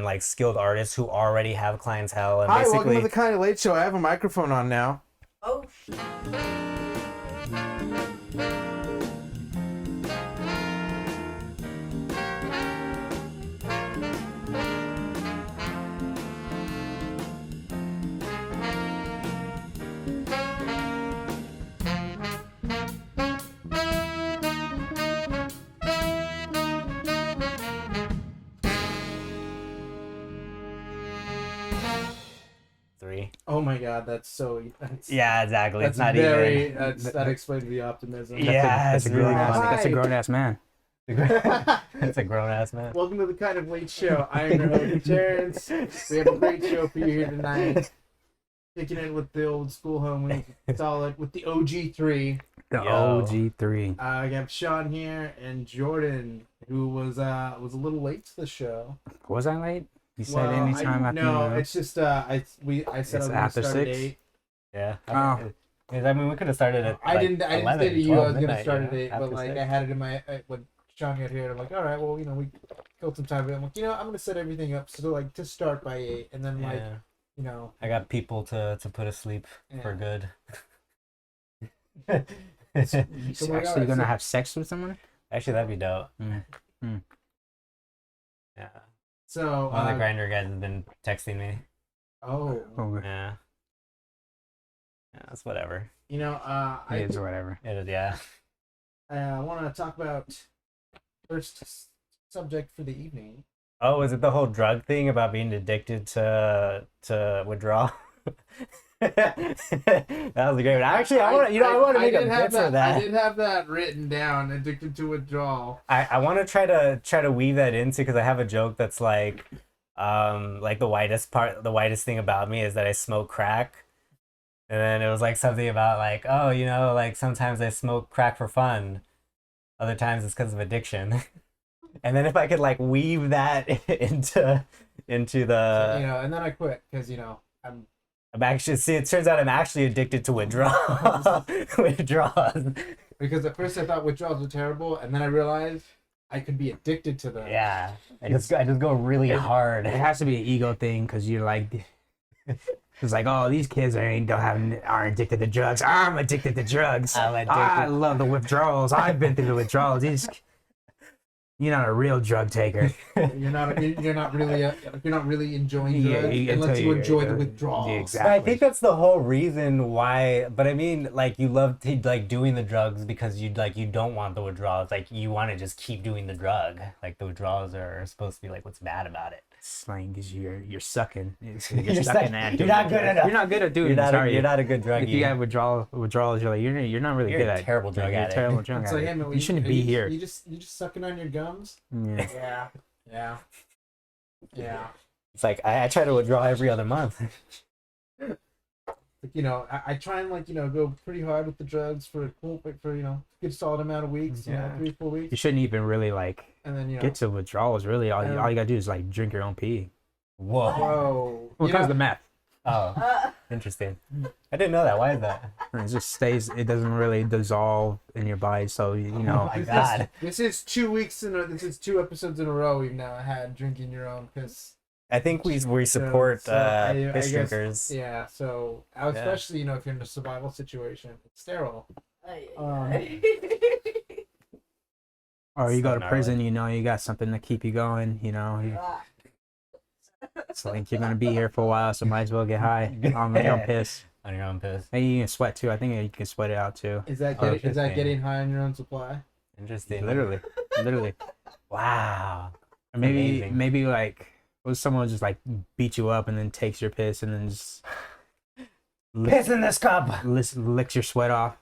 like skilled artists who already have clientele. And Hi, basically, welcome to the Kind of Late Show. I have a microphone on now. Oh, three. Oh my God, that's Yeah, exactly. That's It's not very. even. That explains the optimism. Yeah, That's it's a really grown ass. funny. That's a grown ass man. It's a grown ass man. Welcome to the Kind of Late Show. I am your host, Terence. We have a great show for you here tonight. Kicking in with the old school home, solid with the OG3. The Yo. OG3. I have Sean here and Jordan, who was a little late to the show. Was I late? You said anytime after. No, it's just I said It's I was gonna after start 6? at 8. Yeah. Oh. I mean, we could have started at. I didn't say 11, to you I 12 was gonna midnight, start you at know, 8, but after like 6. I had it in my when Sean got here. I'm like, all right, well, we killed some time. But I'm like, I'm gonna set everything up so like to start by 8, and then like Yeah. I got people to put asleep for good. You So we're actually alright, gonna so- have sex with someone? Actually, that'd be dope. Mm. Yeah. So One of the grinder guys has been texting me. oh, Okay. Yeah. Yeah, that's whatever. It is whatever. It is, yeah. I want to talk about first subject for the evening. Oh, is it the whole drug thing about being addicted to withdrawal? That was a great one. Actually, I want to make a bit for that. I did have that written down. Addicted to withdrawal. I want to try to weave that into because I have a joke that's like the whitest thing about me is that I smoke crack, and then it was like something about like, oh, like sometimes I smoke crack for fun, other times it's because of addiction, and then if I could like weave that into the And then I quit because I'm actually it turns out I'm actually addicted to withdrawal withdrawals. because at first I thought withdrawals were terrible, and then I realized I could be addicted to them. Yeah, I just go really hard. It has to be an ego thing because you're like, it's like, oh, these kids aren't addicted to drugs. I'm addicted to drugs. I'm addicted. I love the withdrawals. I've been through the withdrawals. You're not a real drug taker. You're not really enjoying Yeah, drugs until unless you you're- enjoy the withdrawals. Yeah, But exactly. I think that's the whole reason why. But I mean, like you love to like doing the drugs because you don't want the withdrawals. Like you want to just keep doing the drug. Like the withdrawals are supposed to be like what's bad about it. Slang because you're sucking. You're You're sucking suck- at you're doing not the good drugs. enough. You're not good at doing You're this, not are a, you? you're not a good druggie. If you have withdrawals, you're like you're not really You're good a at terrible drug you're a addict. terrible drug It's like, addict. hey, man, You shouldn't be here. You just sucking on your gums. Yeah. Yeah. It's like I try to withdraw every other month. Like, I try and go pretty hard with the drugs for a good solid amount of weeks. Yeah. 3-4 You weeks, shouldn't even really like and then get to withdrawals. Really, all you I- gotta do is like drink your own pee. Whoa. Whoa. When it comes to meth, Oh, interesting. I didn't know that. Why is that? it just stays. It doesn't really dissolve in your body, so you Oh know. my God. This is 2 weeks this is 2 episodes in a row we've now had drinking your own piss. I think we support I piss guess- drinkers. Yeah, so especially if you're in a survival situation, it's sterile. Or you go So to gnarly. prison, you got something to keep you going. It's like you're gonna be here for a while, so might as well get high on your own piss. On your own piss. And you can sweat too. I think you can sweat it out too. Is that Oh, getting high on your own supply? Interesting. Literally. Wow. Or maybe Amazing. like someone just like beat you up and then takes your piss and then just Piss in this cup. licks your sweat off.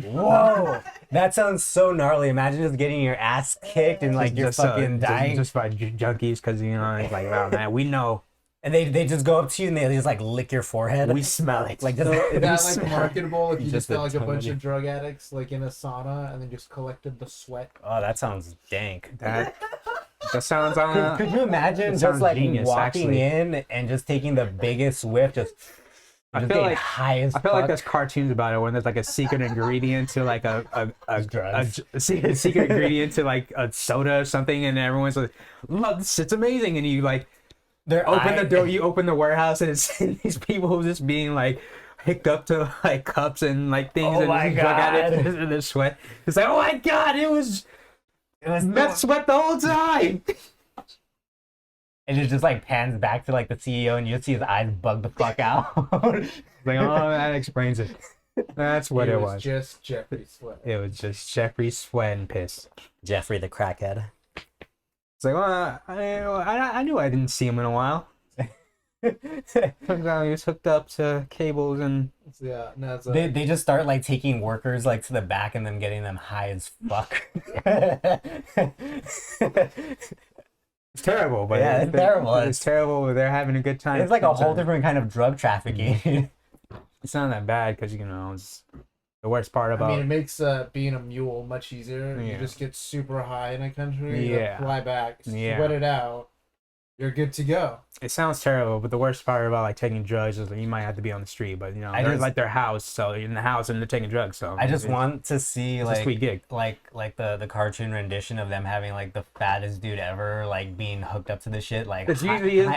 Whoa. That sounds so gnarly. Imagine just getting your ass kicked and like you're Just, fucking dying. just by junkies because it's like, oh man, we know. And they just go up to you and they just like lick your forehead. We smell it. Like So just, is that like marketable if you just Just a got like a ton bunch of- of drug addicts like in a sauna and then just collected the sweat? oh, that sounds dank. that sounds Could you imagine that just sounds like genius, walking actually. in and just taking the biggest whiff, just I feel getting like high as I feel like fuck? there's cartoons about it when there's like a secret ingredient to like a Drugs. secret ingredient to like a soda or something, and everyone's like, "Look, it's amazing," and you like open the door, you open the warehouse, and it's these people just being like hooked up to like cups and like things, Oh and my just look at it God. in the sweat. It's like, oh my God, it was meth sweat the whole time. And it just like pans back to like the CEO, and you just see his eyes bug the fuck out. Like, oh, that explains it. That's what it was. Just Jeffrey Sweat. It was just Jeffrey sweat and piss. Jeffrey the crackhead. It's like, well, I knew I didn't see him in a while. Turns out he was hooked up to cables and Yeah, no, it's They just start like taking workers like to the back and then getting them high as fuck. it's terrible. But Yeah, it's terrible. It's terrible. But they're having a good time. It's like a whole different kind of drug trafficking. It's not that bad because it's the worst part about. I mean, it makes being a mule much easier. Yeah. You just get super high in a country, Yeah. fly back, Yeah. sweat it out. You're good to go. It sounds terrible, but the worst part about like taking drugs is that you might have to be on the street, but they're like their house, so you're in the house and they're taking drugs. So I just want to see it's a like sweet gig. like the cartoon rendition of them having like the fattest dude ever like being hooked up to the shit like It usually is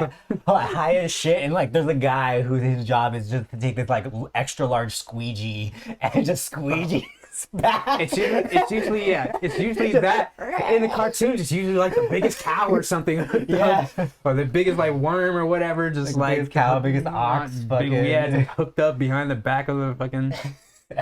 high as shit, and like there's a guy who his job is just to take this like extra large squeegee and just squeegee his back. It's usually that in the cartoons. It's usually like the biggest cow or something, Yeah. or the biggest like worm or whatever. Just like biggest cow, biggest ox, fucking it's hooked up behind the back of the fucking.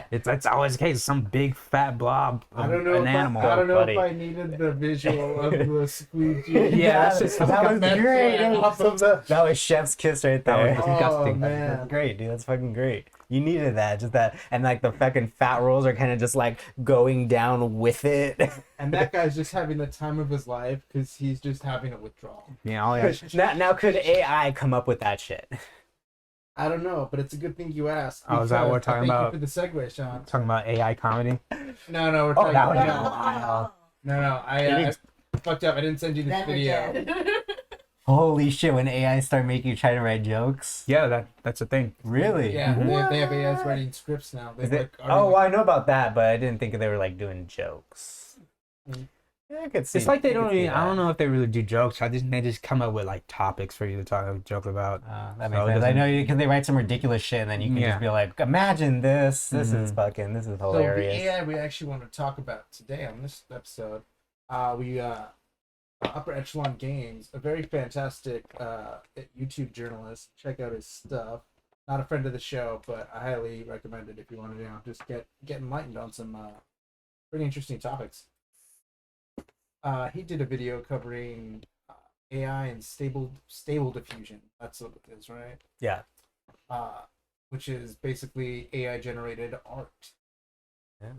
That's always the case. Some big fat blob of I don't know. an animal. I don't know buddy. if I needed the visual of the squeegee. Yeah, that's just that was That's great. awesome. That was chef's kiss right That there. was Oh disgusting. man. That's great, dude. That's fucking great. You needed that, just that, and like the fucking fat rolls are kind of just like going down with it. And that guy's just having the time of his life because he's just having a withdrawal. Yeah, all that. Now, could AI come up with that shit? I don't know, but it's a good thing you asked. Oh, is that what we're because- talking thank about? You for the segue, Sean. Talking about AI comedy. No, we're Oh, talking that was about No, I fucked up. I didn't send you this Never video. did. Holy shit! When AI start making you try to write jokes, Yeah, that's a thing. really? Yeah, they have AIs writing scripts now. They Is it? like, Oh, well, I know about that, but I didn't think they were like doing jokes. Mm. Yeah, I could see. It's like they I could don't see even. I that. don't know if they really do jokes. They just come up with like topics for you to joke about. That So makes it sense. I doesn't- know because they write some ridiculous shit, and then you can Yeah. just be like, "Imagine this. This is Mhm. fucking. This is So the hilarious." AI we actually want to talk about today on this episode, Upper Echelon Games, a very fantastic YouTube journalist. Check out his stuff. Not a friend of the show, but I highly recommend it if you want to just get enlightened on some pretty interesting topics. He did a video covering AI and stable diffusion. That's what it is, right? Yeah. Which is basically AI generated art. Yeah.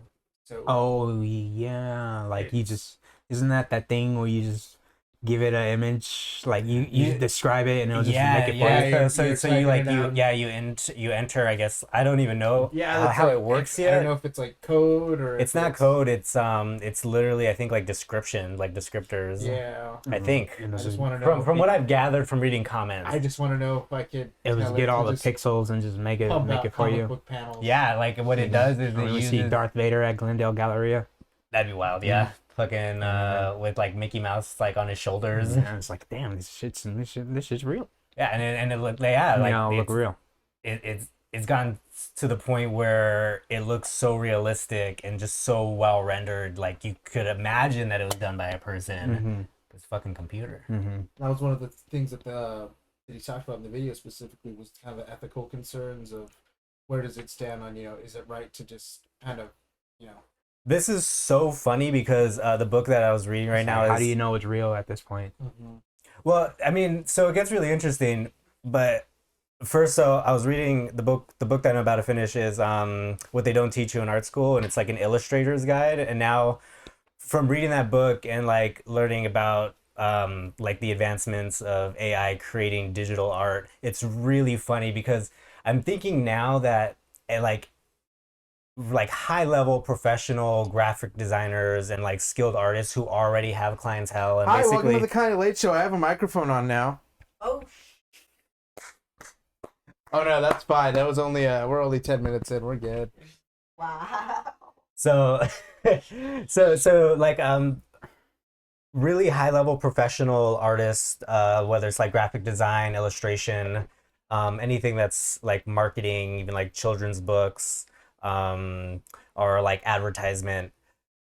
So Oh yeah, like you just isn't that thing where you just give it an image, like you You- describe it and it'll just Yeah, make it for yeah, you. you're So you typing like it out. you enter. I guess I don't even know that's how like- it works I yet. don't know if it's like code or It's if not code. It's literally I think like description, like descriptors. Yeah, I think And I it's just just- want to know. from what I've gathered from reading comments. I just want to know if I could. it'll just tell get it all to the just pixels and just make it pump out for comic you. book panels. Yeah, like what it does is it When we see uses. Darth Vader at Glendale Galleria, That'd be wild. Yeah, fucking with like Mickey Mouse like on his shoulders. and it's like, damn, this shit's real. Yeah, and it look yeah like Look real. it's gone to the point where it looks so realistic and just so well rendered. Like you could imagine that it was done by a person. Mm-hmm. It's fucking computer. Mm-hmm. That was one of the things that he talked about in the video specifically was kind of the ethical concerns of where does it stand on is it right to just kind of This is so funny because the book that I was reading right now is How do you know it's real at this point? well, I mean, so it gets really interesting, but first, so I was reading the book that I'm about to finish is What They Don't Teach You in Art School, and it's like an illustrator's guide. And now from reading that book and like learning about like the advancements of AI creating digital art, it's really funny because I'm thinking now that like high level professional graphic designers and like skilled artists who already have clientele and Hi, welcome basically to the Kind of Late Show. I have a microphone on now. Oh, Oh no, that's fine. That was only we're only 10 minutes in. We're good. wow. so so like really high level professional artists, whether it's like graphic design, illustration, anything that's like marketing, even like children's books, um, or like advertisement,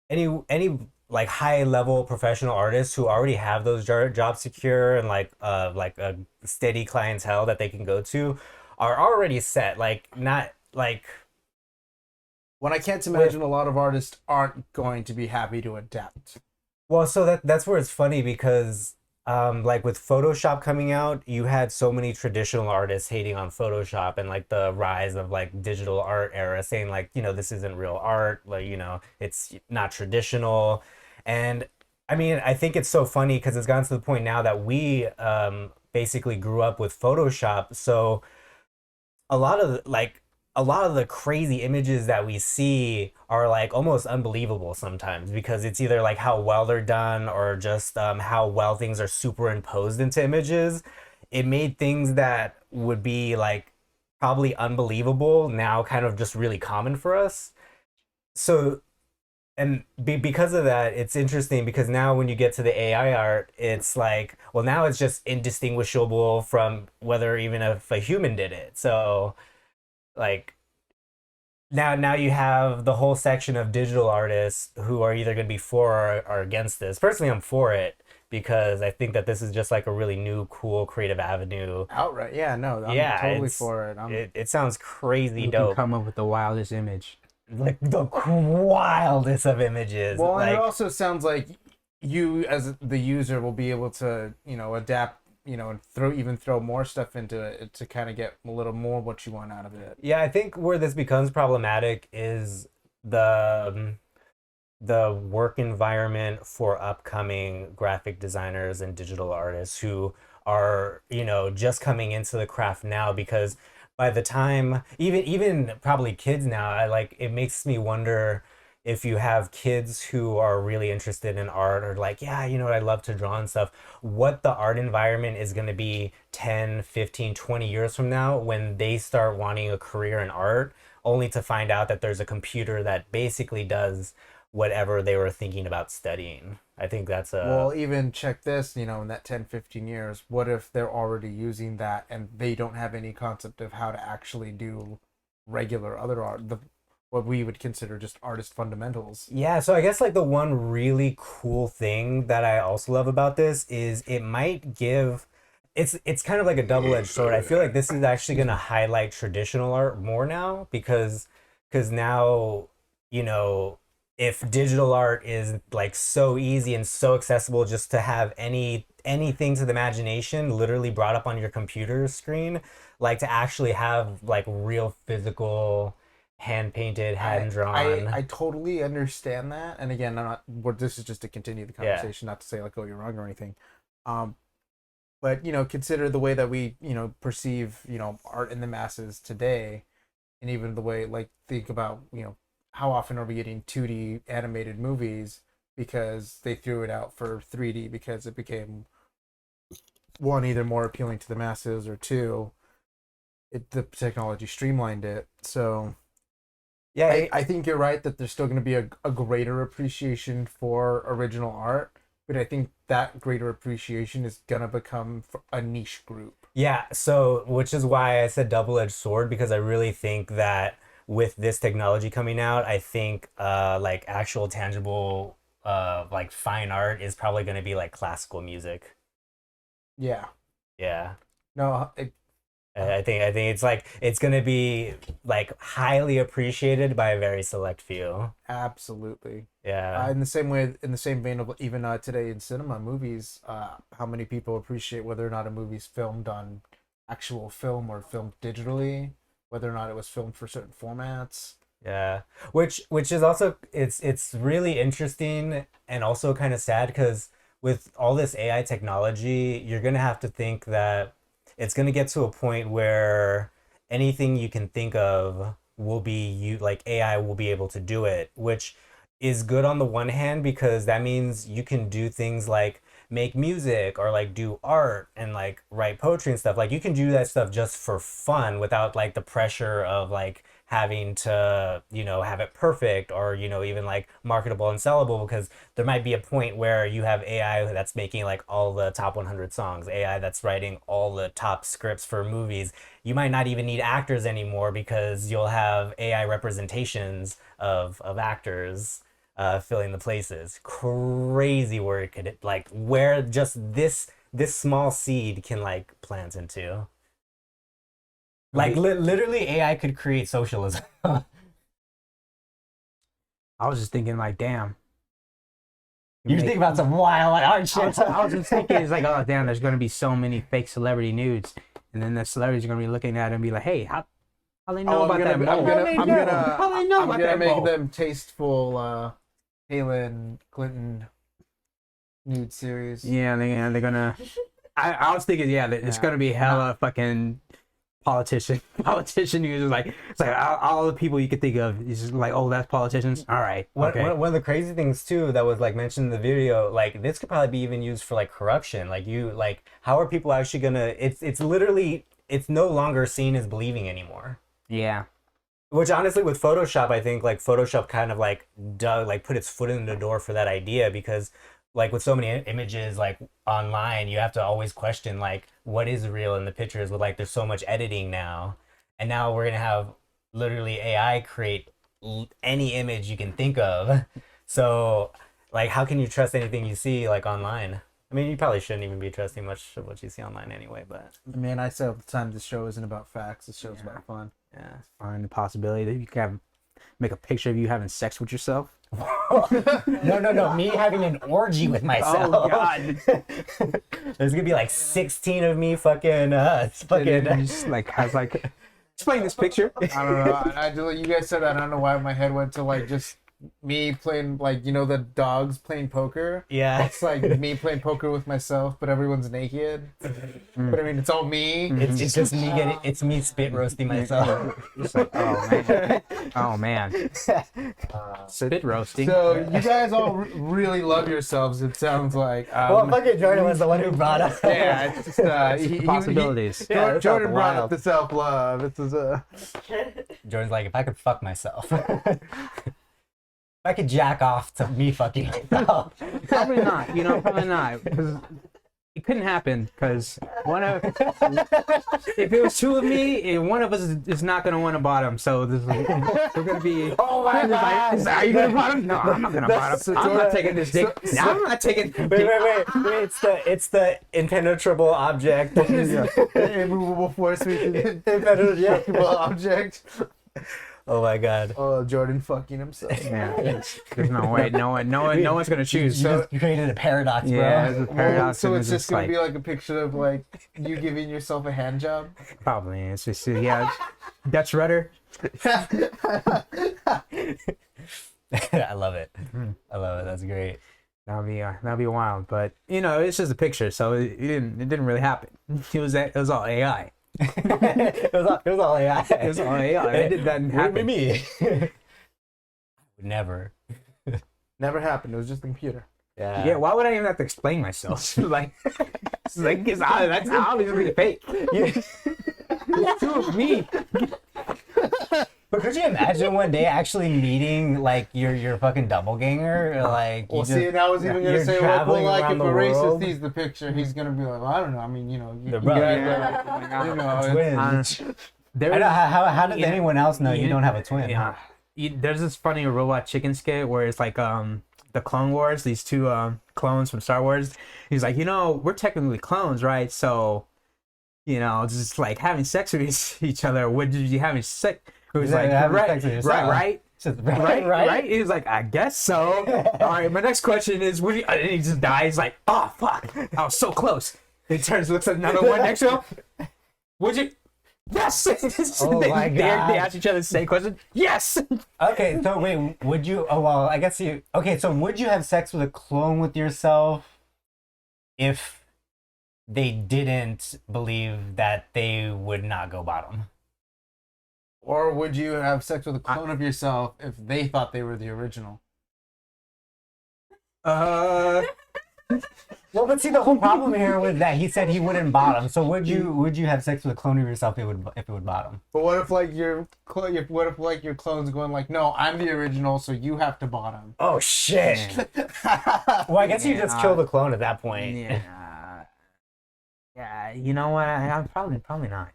any like high level professional artists who already have those jobs secure and like a steady clientele that they can go to are already set. Like not like When I can't with imagine a lot of artists aren't going to be happy to adapt. Well, so that's where it's funny because like with Photoshop coming out, you had so many traditional artists hating on Photoshop and like the rise of like digital art era saying like, this isn't real art, like, it's not traditional. And I mean, I think it's so funny because it's gotten to the point now that we basically grew up with Photoshop. So a lot of a lot of the crazy images that we see are like almost unbelievable sometimes because it's either like how well they're done or just how well things are superimposed into images. It made things that would be like probably unbelievable now kind of just really common for us. So and because of that, it's interesting because now when you get to the AI art, it's like, well, now it's just indistinguishable from whether even if a human did it. So like now you have the whole section of digital artists who are either going to be for or against this. Personally, I'm for it because I think that this is just like a really new, cool, creative avenue. Outright, yeah, no, I'm Yeah, totally for it. it sounds crazy You can dope. come up with the wildest image. Like the wildest of images. Well, and it Like also sounds like you as the user will be able to, adapt, and throw more stuff into it to kind of get a little more what you want out of it. yeah, I think where this becomes problematic is the work environment for upcoming graphic designers and digital artists who are, just coming into the craft now because by the time even probably kids now, I like it makes me wonder if you have kids who are really interested in art or like, yeah, what I love to draw and stuff, what the art environment is going to be 10, 15, 20 years from now when they start wanting a career in art only to find out that there's a computer that basically does whatever they were thinking about studying. I think that's a Well, even check this, in that 10, 15 years, what if they're already using that and they don't have any concept of how to actually do regular other art, what we would consider just artist fundamentals? yeah, so I guess like the one really cool thing that I also love about this is it might give it's kind of like a double-edged sword. I feel like this is actually going to highlight traditional art more now because now, you know, if digital art is like so easy and so accessible just to have anything to the imagination literally brought up on your computer screen, like to actually have like real physical hand painted, hand drawn. I totally understand that. And again, I'm not, this is just to continue the Yeah. conversation, not to say like, oh, you're wrong or anything. Um, but, consider the way that we, perceive, art in the masses today. And even the way, like, think about, how often are we getting 2D animated movies because they threw it out for 3D because it became, one, either more appealing to the masses, or two, the technology streamlined it. So Yeah, I think you're right that there's still going to be a greater appreciation for original art, but I think that greater appreciation is going to become a niche group. yeah, so which is why I said double-edged sword because I really think that with this technology coming out, I think like actual tangible like fine art is probably going to be like classical music. Yeah. Yeah. No, I think it's like it's going to be like highly appreciated by a very select few. absolutely. Yeah. In the same way, in the same vein of even today in cinema, movies, how many people appreciate whether or not a movie's filmed on actual film or filmed digitally, whether or not it was filmed for certain formats. Yeah, which is also it's really interesting and also kind of sad because with all this AI technology, you're gonna have to think that it's gonna get to a point where anything you can think of will be you like AI will be able to do it, which is good on the one hand because that means you can do things like make music or like do art and like write poetry and stuff. Like you can do that stuff just for fun without like the pressure of like having to, have it perfect or, even like marketable and sellable, because there might be a point where you have AI that's making like all the top 100 songs, AI that's writing all the top scripts for movies. You might not even need actors anymore because you'll have AI representations of actors filling the places. Crazy where it could, like, where just this small seed can like plant into. Like literally, AI could create socialism. I was just thinking, like, damn. You're thinking about some wild like, art shit. I was just thinking, it's like, oh, damn, there's going to be so many fake celebrity nudes. And then the celebrities are going to be looking at it and be like, hey, how they know about that mole? I'm gonna make mole? them tasteful Halen Clinton nude series. Yeah, they're going to... I was thinking, yeah, that it's going to be hella fucking... politician who's like, it's like all the people you could think of is just like, oh, that's politicians. All right, okay. One of the crazy things too that was like mentioned in the video, like this could probably be even used for like corruption. Like how are people actually gonna? It's literally, it's no longer seen as believing anymore. Yeah. Which honestly, with Photoshop, I think like Photoshop kind of like put its foot in the door for that idea, because like with so many images like online, you have to always question like what is real in the pictures, with like there's so much editing now, and now we're gonna have literally AI create any image you can think of. So like how can you trust anything you see like online? I mean, you probably shouldn't even be trusting much of what you see online anyway, but Man, I say all the time, this show isn't about facts, this show's about fun. yeah. Find the possibility that you can make a picture of you having sex with yourself. No, me having an orgy with myself. Oh God. There's gonna be like 16 of me fucking Just like has like explain this picture. I don't know. I do. You guys said I don't know why my head went to like just me playing, like, the dogs playing poker. Yeah. It's like me playing poker with myself, but everyone's naked. But I mean, it's all me. It's just me it's me spit roasting myself. It's like, oh man. Spit roasting. So you guys all really love yourselves. It sounds like. Well, fucking Jordan was the one who brought up. Yeah, it's just possibilities. Jordan brought up the self-love. This is Jordan's like, if I could fuck myself. If I could jack off to me fucking myself. Probably not. Probably not, because it couldn't happen. Because if it was two of me, and one of us is not gonna want to bottom. So we're gonna be. Oh my God! Are you gonna bottom? No, I'm not gonna bottom. I'm not taking this dick. I'm not taking. Wait! It's the impenetrable object. immovable force. Impenetrable object. Oh my God! Oh, Jordan fucking himself. Yeah, there's no way. No one's gonna choose. You created a paradox, bro. Yeah, it's a paradox. So it's just gonna be like a picture of like you giving yourself a hand job. Probably. It's just Dutch rudder. I love it. I love it. That's great. That'll be wild. But it's just a picture, so it didn't really happen. It was all AI. it was all AI. It was all AI. It didn't happen. Me. Never happened. It was just a computer. Yeah. Why would I even have to explain myself? It's obviously fake. It's two of me. But could you imagine one day actually meeting like your fucking doppelganger? Like, well, see, and I was even gonna say, like, if a racist world. sees the picture, he's gonna be like, well, I don't know. I mean, you They're twins. How does anyone else know you don't have a twin? Yeah. There's this funny Robot Chicken skit where it's like the Clone Wars, these two clones from Star Wars. He's like, we're technically clones, right? So, just like having sex with each other. Would you having sex? It was like, right. He was like, I guess so. All right, my next question is, and he just dies. Like, oh fuck, I was so close. He turns, looks at another one next to him. Would you? Yes. Oh my God. They ask each other the same question. Yes. Okay, so wait, would you? Oh well, I guess you. Okay, so would you have sex with a clone with yourself if they didn't believe that they would not go bottom? Or would you have sex with a clone of yourself if they thought they were the original? Well, but see, the whole problem here was that he said he wouldn't bottom. So would you have sex with a clone of yourself if it would bottom? But what if like what if like your clone's going like, no, I'm the original, so you have to bottom. Oh shit! Well, I guess you just kill the clone at that point. Yeah. Yeah. You know what? I'm probably not.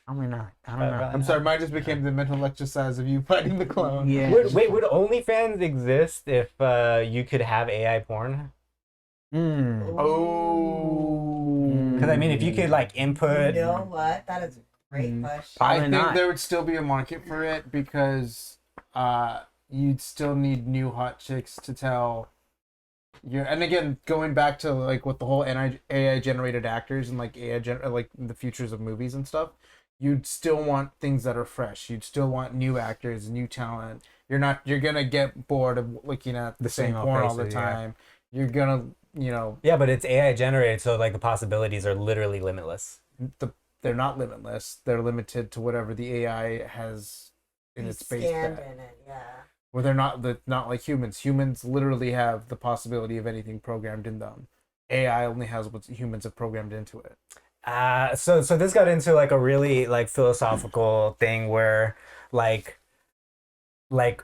Probably not. I don't know. I'm sorry, mine just became the mental exercise of you fighting the clone. Yeah. Would OnlyFans exist if you could have AI porn? Oh. Because I mean, if you could like input. You know what? That is a great question. I Probably think not. there would still be a market for it because you'd still need new hot chicks to tell your. And again, going back to like with the whole AI generated actors and like like the futures of movies and stuff, you'd still want things that are fresh. You'd still want new actors, new talent. You're gonna get bored of looking at the same old porn all the faces, yeah. time. You're gonna, you know, Yeah, but it's AI generated, so like the possibilities are literally limitless. they're not limitless. They're limited to whatever the AI has in its base Scanned set. in it, yeah. Where they're not like humans. Humans literally have the possibility of anything programmed in them. AI only has what humans have programmed into it. So this got into like a really like philosophical thing where like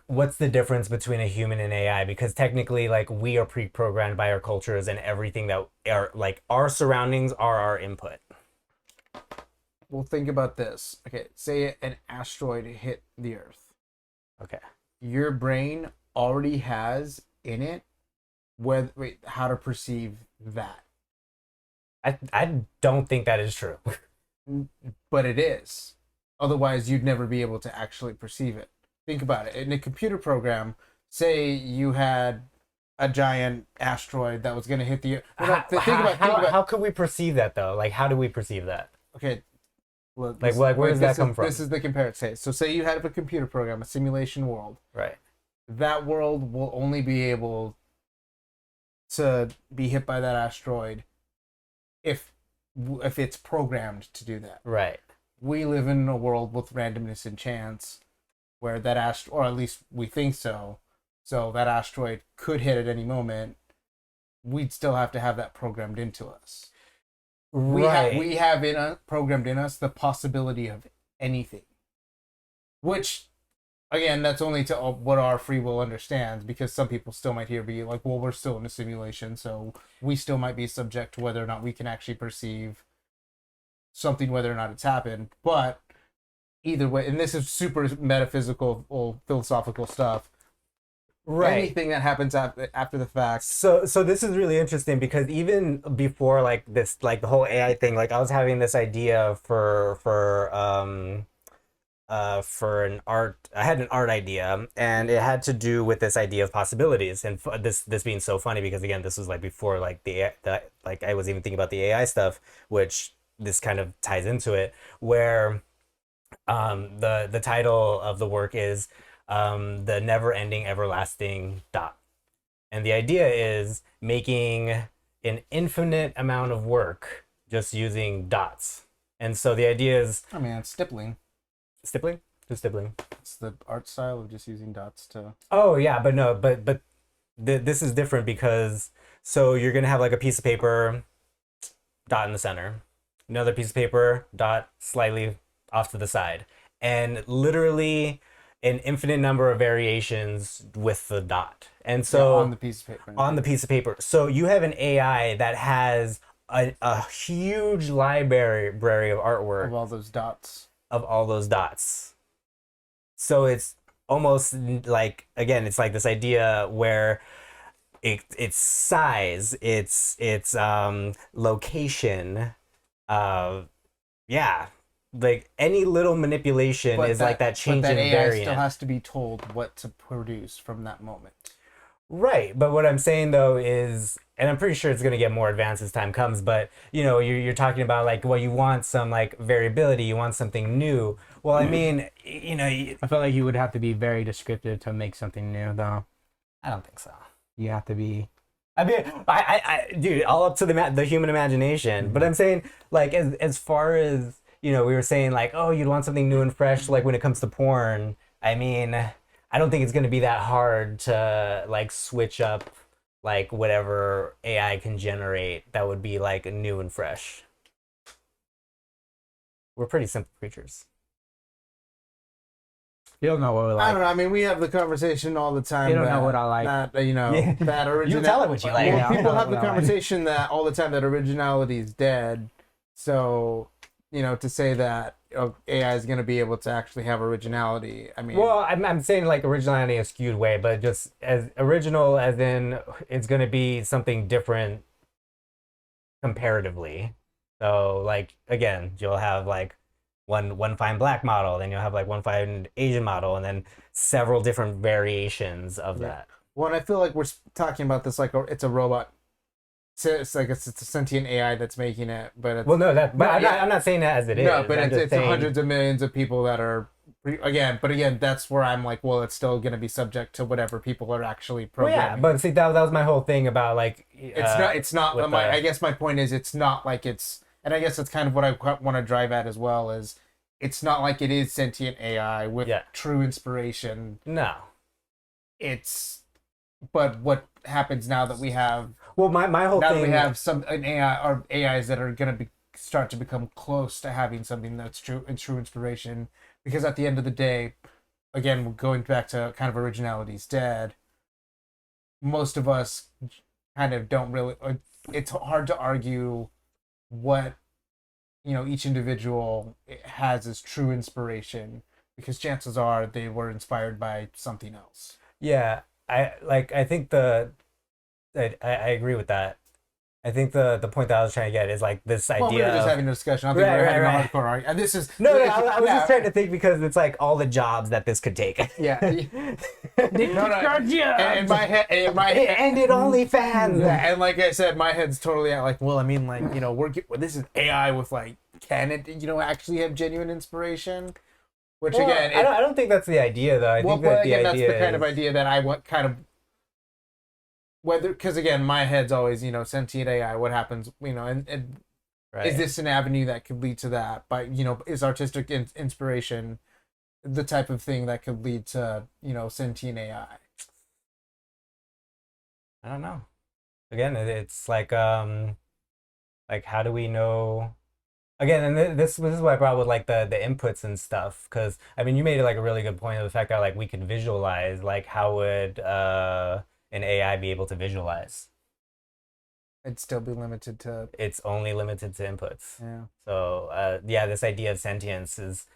what's the difference between a human and AI? Because technically like we are pre-programmed by our cultures and everything that are like our surroundings are our input. Well, think about this. Okay, say an asteroid hit the Earth. Okay. Your brain already has in it how to perceive that. I don't think that is true. But it is. Otherwise, you'd never be able to actually perceive it. Think about it. In a computer program, say you had a giant asteroid that was going to hit the Earth. How could we perceive that though? Like, how do we perceive that? Okay. Well, Like, where does that come from? This is the comparison. So say you had a computer program, a simulation world. Right. That world will only be able to be hit by that asteroid if it's programmed to do that. Right. We live in a world with randomness and chance where that asteroid, or at least we think so, so that asteroid could hit at any moment. We'd still have to have that programmed into us. We have programmed in us the possibility of anything, which, again, that's only to what our free will understands, because some people still might be like, well, we're still in a simulation, so we still might be subject to whether or not we can actually perceive something, whether or not it's happened. But either way, and this is super metaphysical or philosophical stuff. Right. Anything that happens after the fact. So this is really interesting because even before like this, like the whole AI thing, like I was having this idea for an art. I had an art idea, and it had to do with this idea of possibilities, and this being so funny because again, this was like before like the like I was even thinking about the AI stuff, which this kind of ties into it, where the title of the work is the never-ending everlasting dot, and the idea is making an infinite amount of work just using dots. And so the idea is, I mean, it's stippling. Stippling? Who's stippling? It's the art style of just using dots to. Oh yeah, but no, but this is different because so you're gonna have like a piece of paper, dot in the center, another piece of paper, dot slightly off to the side, and literally an infinite number of variations with the dot. And so on the piece of paper. On the piece of paper. So you have an AI that has a huge library of artwork Of all those dots. of all those dots. So it's almost like, again, it's like this idea where its size, its location, yeah, like any little manipulation is like that change but that in AI variant. still has to be told what to produce from that moment. Right, but what I'm saying though is, and I'm pretty sure it's going to get more advanced as time comes, but you know, you're talking about like, well, you want some like variability, you want something new. Well, I mean, you know, I feel like you would have to be very descriptive to make something new, though. I don't think so. You have to be. I mean, dude, all up to the human imagination. But I'm saying, like, as far as, you know, we were saying like, oh, you'd want something new and fresh, like when it comes to porn. I mean, I don't think it's going to be that hard to like switch up like whatever AI can generate that would be like new and fresh. We're pretty simple creatures. You don't know what we I like. don't know. I mean, we have the conversation all the time. You don't know that- what I like. That Yeah. that original. You tell it what you like. Well, Yeah, I'll people tell have it the what I like. conversation that all the time that originality is dead. So, to say that AI is going to be able to actually have originality. I mean, Well, I'm saying like originality in a skewed way, but just as original as in it's going to be something different comparatively. So like again, you'll have like one fine black model, then you'll have like one fine Asian model, and then several different variations of that. well, and I feel like we're talking about this like it's a robot. It's like it's a sentient AI that's making it, but it's, Well, no, that but No, I'm, yeah. not, I'm not saying that as it is. no, but I'm just it's saying, hundreds of millions of people that are again, that's where I'm like, well, it's still going to be subject to whatever people are actually Well, yeah, programming. but see that was my whole thing about like It's not. with My, the- I guess my point is, it's not like it's, and I guess that's kind of what I want to drive at as well. Is it's not like it is sentient AI with Yeah. true inspiration. no. It's, but what happens now that we have Well, my whole now thing that we have an AI or AIs that are going to start to become close to having something that's true inspiration, because at the end of the day, again, we're going back to kind of originality's dead. Most of us kind of don't really. It's hard to argue what each individual has as true inspiration, because chances are they were inspired by something else. Yeah, I think I agree with that. I think the point that I was trying to get is like this idea Well, we were just of, having a discussion. I think Right, we're right, having right. a hardcore argument. And this is no, I was yeah. just trying to think because it's like all the jobs that this could take. Yeah. No, in my head, It ended OnlyFans. yeah, and like I said, my head's totally at like, well, I mean, like this is AI with like, can it actually have genuine inspiration? Which Well, again, I don't think that's the idea though. I think that but the again, idea that's the kind of is- idea that I want kind of because again, my head's always sentient AI. What happens? And right. is this an avenue that could lead to that? But is artistic inspiration the type of thing that could lead to sentient AI? I don't know. Again, it's like how do we know? Again, and this is what I brought with like the inputs and stuff, because I mean you made like a really good point of the fact that like we could visualize, like how would an AI be able to visualize? It'd still be limited to It's only limited to inputs. yeah. So yeah, this idea of sentience is,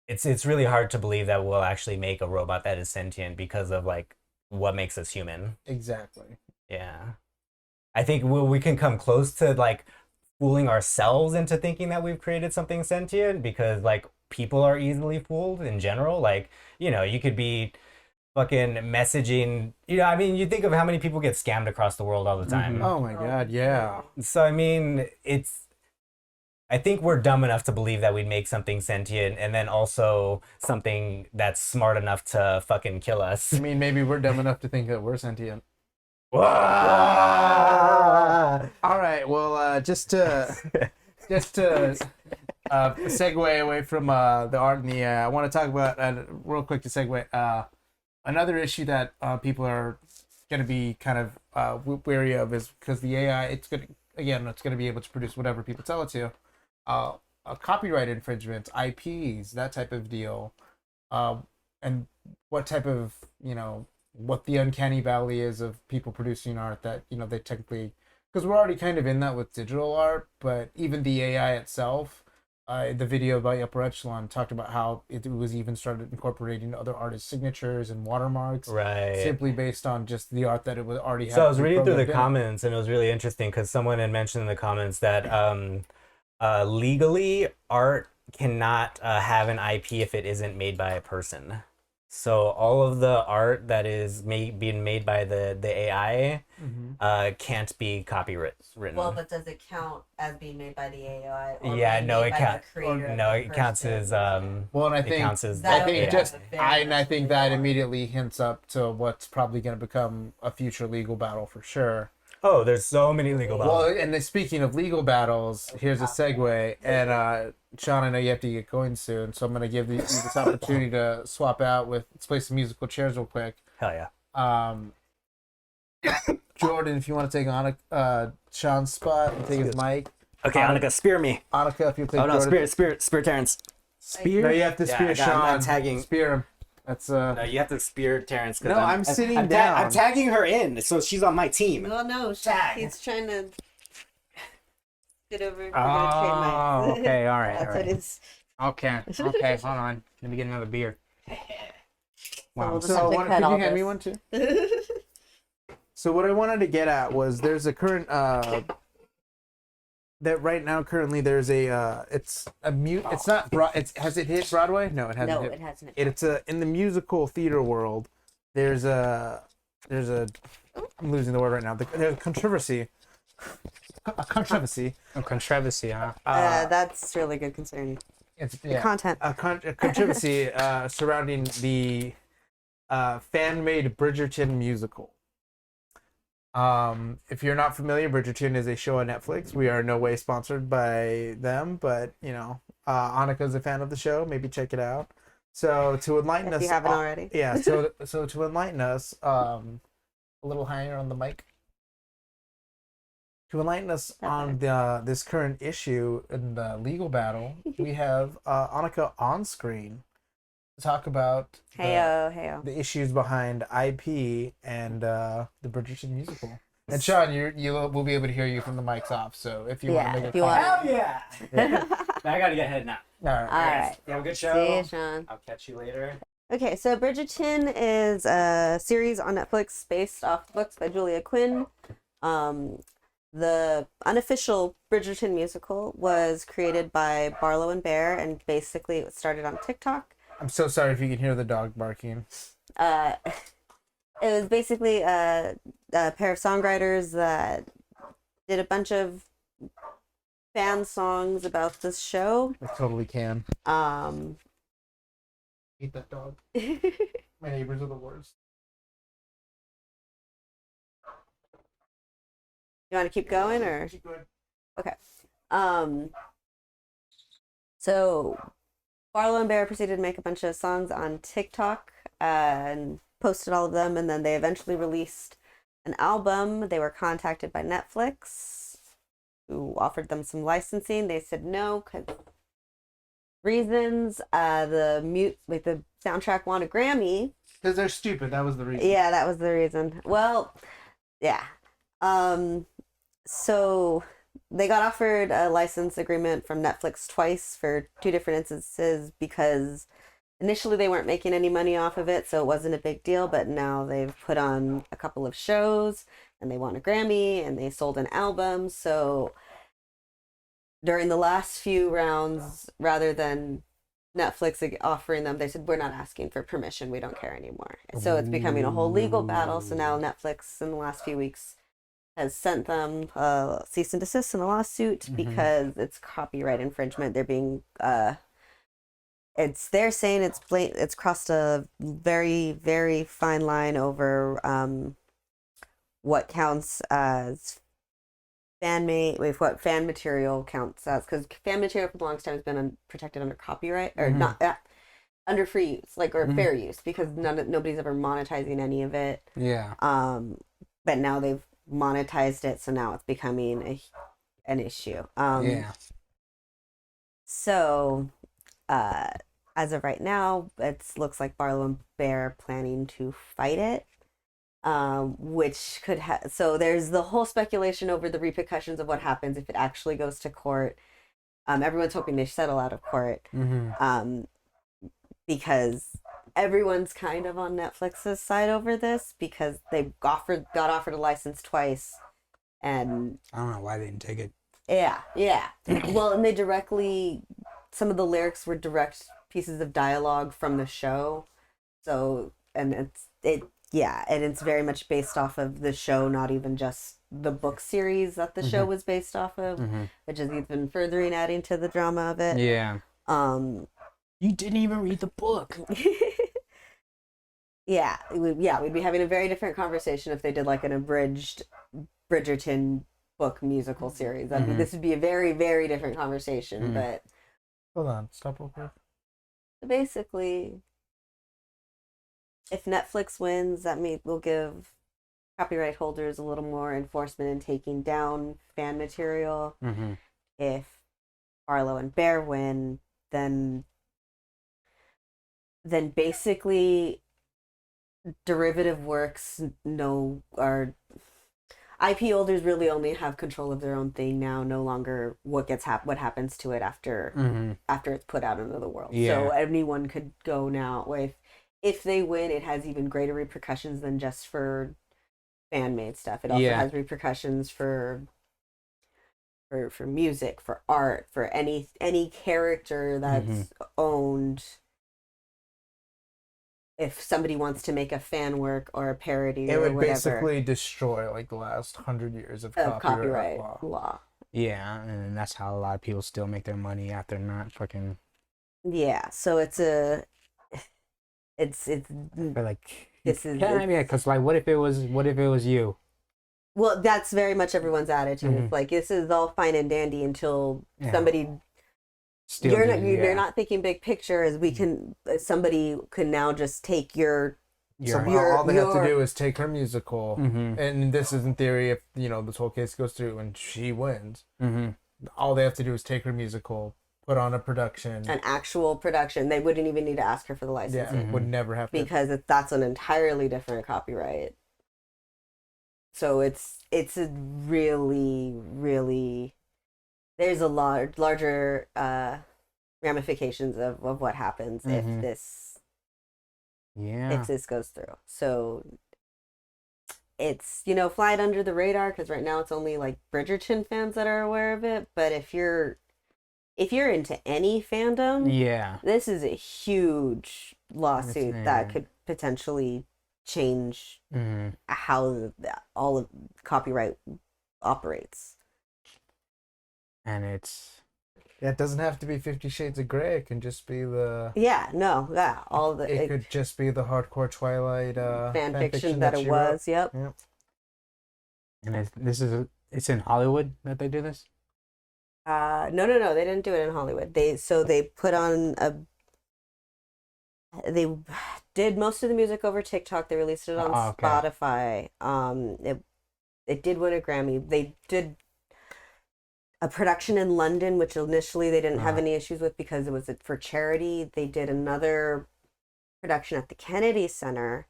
it's really hard to believe that we'll actually make a robot that is sentient because of like what makes us human. Exactly. Yeah. I think we can come close to like fooling ourselves into thinking that we've created something sentient, because like people are easily fooled in general. Like, you could be fucking messaging, I mean, you think of how many people get scammed across the world all the time. Oh my god, yeah. So, I mean, I think we're dumb enough to believe that we'd make something sentient, and then also something that's smart enough to fucking kill us. I mean, maybe we're dumb enough to think that we're sentient. Wah! All right. Well, just to segue away from the art and the I want to talk about real quick to segue another issue that people are going to be kind of wary of is because the AI it's going to be able to produce whatever people tell it to. Copyright infringements, IPs, that type of deal, and what type of what the uncanny valley is of people producing art that they technically, because we're already kind of in that with digital art, but even the AI itself, the video by Upper Echelon talked about how it was even started incorporating other artists' signatures and watermarks, Right. simply based on just the art that it was already. So I was reading through the pre-programmed in. comments, and it was really interesting because someone had mentioned in the comments that legally art cannot have an IP if it isn't made by a person. So all of the art that is being made by the AI can't be copywritten. Well, but does it count as being made by the AI? Or Yeah, being no, made it by the counts. creator of No, the it counts person? as Well, and I it think counts as That I think would just be and I think that fair. immediately hints up to what's probably going to become a future legal battle for sure. Oh, there's so many legal battles. Well, and then speaking of legal battles, here's a segue. And Sean, I know you have to get going soon, so I'm going to give you this opportunity to swap out with. Let's play some musical chairs real quick. Hell yeah. Jordan, if you want to take on Sean's spot and take his mic. Okay, Annika, spear me. Annika, if you take Oh no, Jordan. spear Terrence. Spear? No, you have to Yeah, spear Sean. I'm tagging. Spear him. That's No, you have to spear Terrence. No, I'm sitting down. I'm tagging her in, so she's on my team. Well, no, Tag. he's trying to get over. Oh, okay, all right, That's all what right. it's. Okay, hold on. Let me get another beer. Wow. we'll just So have to could cut you all hand me this. one too? So what I wanted to get at was there's a current that right now currently there's a it's a mute. It's not has it hit Broadway? No, it hasn't. No, hit. it hasn't. It's a in the musical theater world. There's a I'm losing the word right now. There's a controversy. A controversy. A controversy, huh? That's really good concern. It's Content. a controversy surrounding the fan-made Bridgerton musical. If you're not familiar, Bridgerton is a show on Netflix. We are in no way sponsored by them, but you know, Annika's a fan of the show. Maybe check it out. So to enlighten us, If you haven't already. yeah. So to enlighten us, a little higher on the mic. To enlighten us on this current issue in the legal battle, we have Annika on screen to talk about Heyo. the issues behind IP and the Bridgerton musical. And Sean, we'll be able to hear you from the mics off. So if you want to make a if you want. Hell yeah! I gotta get head now. All right. All right. You have a good show. See you, Sean. I'll catch you later. Okay, so Bridgerton is a series on Netflix based off the books by Julia Quinn. The unofficial Bridgerton musical was created by Barlow and Bear, and basically it started on TikTok. I'm so sorry if you can hear the dog barking. It was basically a pair of songwriters that did a bunch of fan songs about this show. I totally can. Um, Hate that dog. My neighbors are the worst. you want to keep going, or Keep going. okay? So Barlow and Bear proceeded to make a bunch of songs on TikTok and posted all of them, and then they eventually released an album. They were contacted by Netflix, who offered them some licensing. They said no because reasons. The soundtrack won a Grammy. Because they're stupid. That was the reason. Yeah, that was the reason. Well, yeah. So they got offered a license agreement from Netflix twice for two different instances because initially they weren't making any money off of it, so it wasn't a big deal, but now they've put on a couple of shows and they won a Grammy and they sold an album. So during the last few rounds, rather than Netflix offering them, they said, we're not asking for permission, we don't care anymore. So it's becoming a whole legal battle. So now Netflix in the last few weeks has sent them a cease and desist and a lawsuit because it's copyright infringement. They're being they're saying it's crossed a very, very fine line over what counts as what fan material counts as, because fan material for the longest time has been protected under copyright or not under free use, or fair use, because nobody's ever monetizing any of it. Yeah. But now they've monetized it, so now it's becoming an issue. Yeah. So, as of right now, it looks like Barlow and Bear are planning to fight it, which could so there's the whole speculation over the repercussions of what happens if it actually goes to court. Everyone's hoping they settle out of court, because everyone's kind of on Netflix's side over this because they got offered a license twice, and I don't know why they didn't take it. yeah. Well, and some of the lyrics were direct pieces of dialogue from the show, so and it's very much based off of the show, not even just the book series that the show was based off of, which is even furthering adding to the drama of it. Yeah. You didn't even read the book. We'd be having a very different conversation if they did like an abridged Bridgerton book musical series. This would be a very, very different conversation. But Hold on. Stop real quick. basically, if Netflix wins, that will give copyright holders a little more enforcement in taking down fan material. Mm-hmm. If Arlo and Bear win, then basically derivative works are IP holders really only have control of their own thing now, no longer what happens to it after Mm-hmm. it's put out into the world. Yeah. So anyone could go now with, if they win, it has even greater repercussions than just for fan made stuff. It also has repercussions for music, for art, for any character that's owned. If somebody wants to make a fan work or a parody It or would whatever, basically destroy like the last 100 years of copyright law. Yeah, and that's how a lot of people still make their money after not fucking. Yeah, so it's But like, this is yeah, because like, what if it was you? well, that's very much everyone's attitude. It's like, this is all fine and dandy until somebody. Still You're not thinking big picture. As somebody can now just take your. So all they have to do is take her musical, and this is in theory if this whole case goes through and she wins. All they have to do is take her musical, put on a production, an actual production. They wouldn't even need to ask her for the licensing. Yeah, would never have to, because that's an entirely different copyright. So it's a really, really, there's a larger ramifications of what happens if this goes through. So it's flying under the radar because right now it's only like Bridgerton fans that are aware of it. But if you're into any fandom, this is a huge lawsuit that could potentially change how all of copyright operates. And it doesn't have to be 50 Shades of Grey. It can just be the it could just be the hardcore Twilight fan fiction that it was. Yep. And it's in Hollywood that they do this. No, they didn't do it in Hollywood. They put on they did most of the music over TikTok. They released it on Spotify. It did win a Grammy. They did a production in London, which initially they didn't have any issues with because it was for charity. They did another production at the Kennedy Center,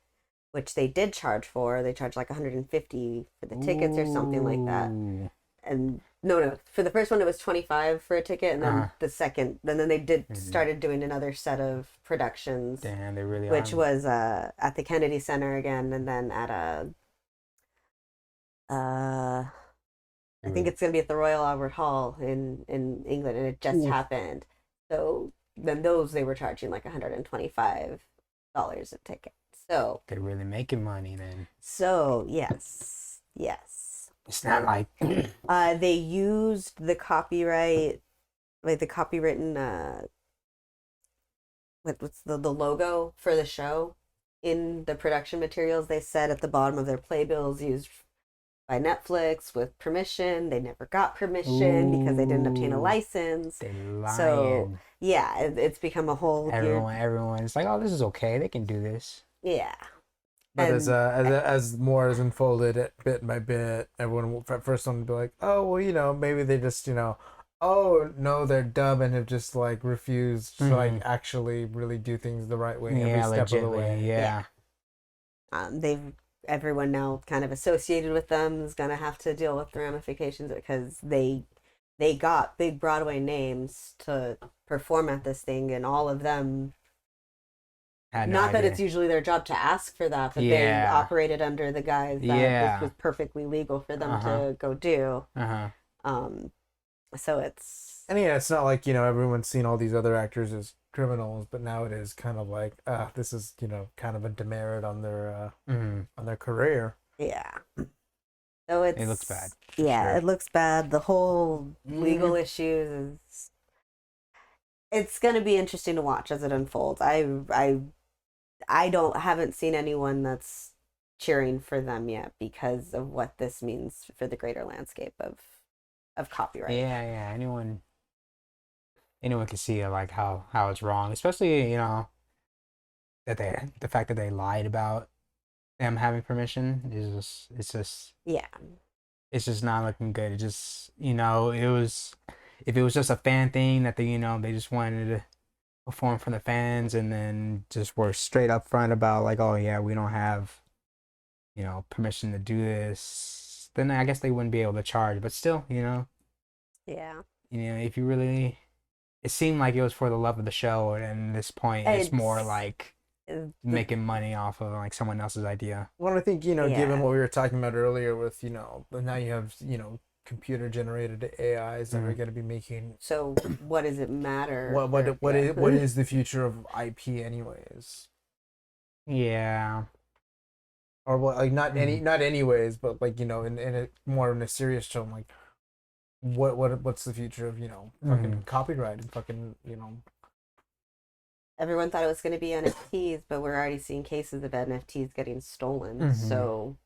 which they did charge for. They charged like $150 for the tickets or something like that. And no, for the first one it was $25 for a ticket, and then the second, and then they started doing another set of productions. Damn, they really which was at the Kennedy Center again, and then at I think it's gonna be at the Royal Albert Hall in England, and it just happened. So then they were charging like $125 a ticket. So they're really making money then. So yes. It's not like they used the copyright, like the copywritten what's the logo for the show in the production materials. They said at the bottom of their playbills, used by Netflix with permission. They never got permission because they didn't obtain a license. They lying. So yeah, it's become a whole. Everyone's like, oh, this is okay. They can do this. Yeah. But as more is unfolded bit by bit, everyone will first one will be like, oh well, maybe they just oh no, they're dumb and have just like refused to like actually really do things the right way every step of the way. Yeah. Everyone now kind of associated with them is gonna have to deal with the ramifications because they got big Broadway names to perform at this thing, and all of them. Not that it's usually their job to ask for that, but they operated under the guise that this was perfectly legal for them to go do. So it's. And it's not like everyone's seen all these other actors as criminals, but now it is kind of like this is kind of a demerit on their career. Yeah. So it looks bad. Yeah, it looks bad. The whole legal issues is. It's gonna be interesting to watch as it unfolds. I haven't seen anyone that's cheering for them yet because of what this means for the greater landscape of copyright. Yeah. Anyone can see like how it's wrong, especially the fact that they lied about them having permission is Yeah. it's just not looking good. It just, it was, if it was just a fan thing that they just wanted to perform for the fans and then just were straight up front about like, oh yeah, we don't have, permission to do this, then I guess they wouldn't be able to charge. But still, Yeah. if you really, it seemed like it was for the love of the show, and at this point, it's more like making money off of like someone else's idea. Well, I think, given Yeah. what we were talking about earlier with, now you have, computer generated AIs that are going to be making So what does it matter? what is the future of IP anyways? Yeah. Or what, like not anyways, but like, in a more in a serious tone, like what's the future of, fucking copyright and fucking, Everyone thought it was going to be NFTs, but we're already seeing cases of NFTs getting stolen. Mhm. So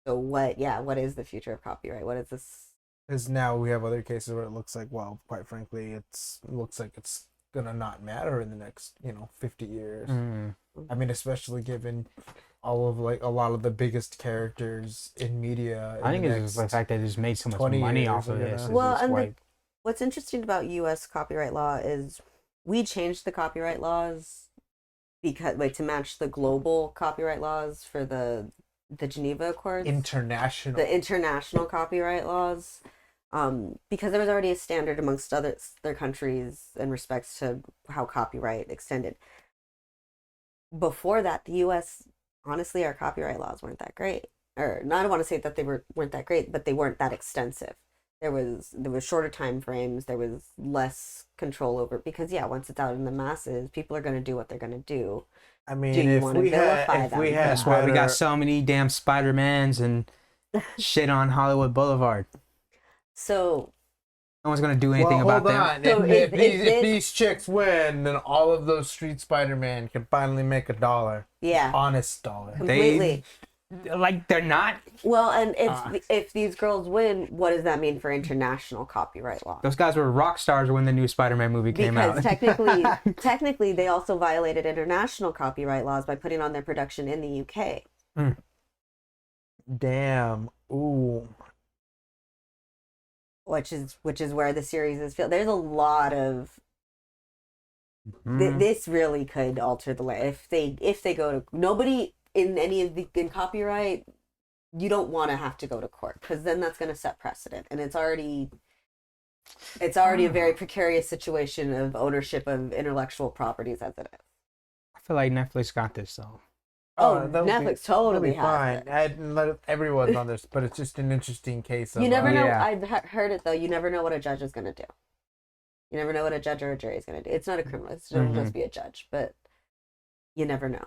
what is the future of copyright? What is this? Because now we have other cases where it looks like, well, quite frankly, it looks like it's gonna not matter in the next, 50 years. Mm. I mean, especially given all of like a lot of the biggest characters in media. I think it's just the fact that they just made so much 20 money years off of are this. gonna- It's Well, just and like, what's interesting about U.S. copyright law is we changed the copyright laws because to match the global copyright laws for the Geneva Accords, the international copyright laws, because there was already a standard amongst other countries in respects to how copyright extended. Before that, the U.S. honestly, our copyright laws weren't that great, or no, I don't want to say that they weren't that great, but they weren't that extensive. There was shorter time frames. There was less control over, because once it's out in the masses, people are going to do what they're going to do. I mean, Do you if wanna we vilify had, if them? we had, that's why we got better- so many damn Spider-Mans and shit on Hollywood Boulevard. So No one's gonna do anything well, about hold them. on. So if is these chicks win, then all of those Street Spider-Man can finally make $1. yeah, Honest dollar. completely. Like they're not. Well, and if these girls win, what does that mean for international copyright law? Those guys were rock stars when the new Spider-Man movie came Because out. technically, they also violated international copyright laws by putting on their production in the UK. Damn. Ooh. Which is where the series is filmed. There's a lot of Mm. this really could alter the if they go to nobody in any of the in copyright. You don't want to have to go to court, because then that's going to set precedent, and it's already a very precarious situation of ownership of intellectual properties as it is. I feel like Netflix got this though. that'll Netflix totally that'll be has fine. it. Everyone's on this, but it's just an interesting case of. You never know. Yeah. I've heard it though. You never know what a judge is going to do. You never know what a judge or a jury is going to do. It's not a criminal. It's Mhm. supposed to be a judge, but you never know.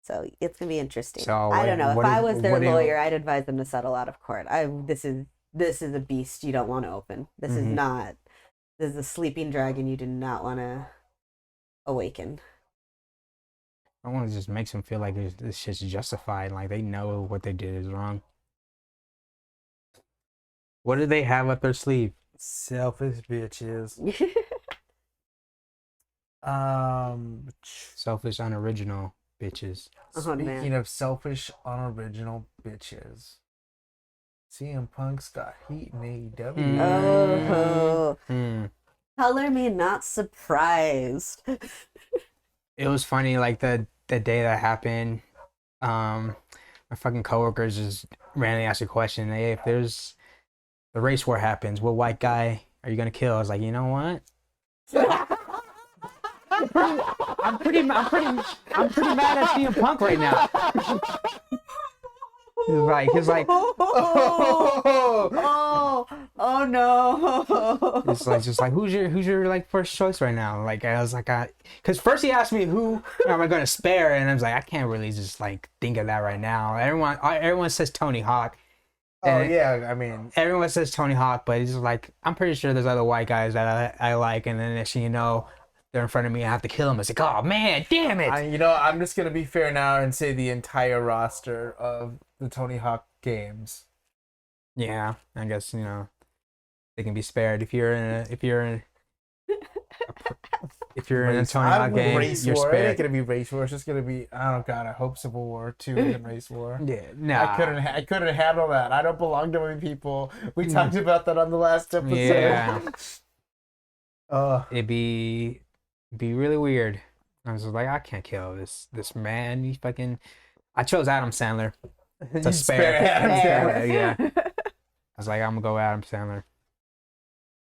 So it's going to be interesting. So I don't know. If I was their what do you- lawyer, I'd advise them to settle out of court. This is a beast you don't want to open. This is Mhm. not. This is a sleeping dragon you do not want to awaken. I want to just make them feel like this shit's justified. Like they know what they did is wrong. What do they have up their sleeve? Selfish bitches. Selfish, unoriginal bitches. Oh, man. Speaking of selfish, unoriginal bitches, CM Punk's got heat in AEW. Oh, Mm. color me not surprised. It was funny, like the day that happened. My fucking coworkers just randomly asked a question. Hey, if there's the race war happens, what white guy are you gonna kill? I was like, you know what? I'm pretty mad at CM Punk right now. He's like, oh no. it's like just like who's your like first choice right now? Like I was like, because first he asked me who am I gonna spare, and I was like, I can't really just like think of that right now. Everyone says Tony Hawk. Oh yeah, I mean, Everyone says Tony Hawk, but he's like, I'm pretty sure there's other white guys that I like, and then next thing you know, they're in front of me, I have to kill them. It's like, oh man, damn it. I'm just gonna be fair now and say the entire roster of the Tony Hawk games. Yeah, I guess they can be spared if you're if you're in a Race, Tony I Hawk don't know, game, race you're war. It ain't spared. gonna be race war. It's just gonna be. Oh god, I hope Civil War 2 isn't race war. Yeah, nah. I couldn't handle that. I don't belong to many people. We talked about that on the last episode. Yeah. Uh, It'd be really weird. I was like, I can't kill this man. He fucking. I chose Adam Sandler. you To spare. Adam Spare. Sandler. Yeah. I was like, I'm gonna go Adam Sandler.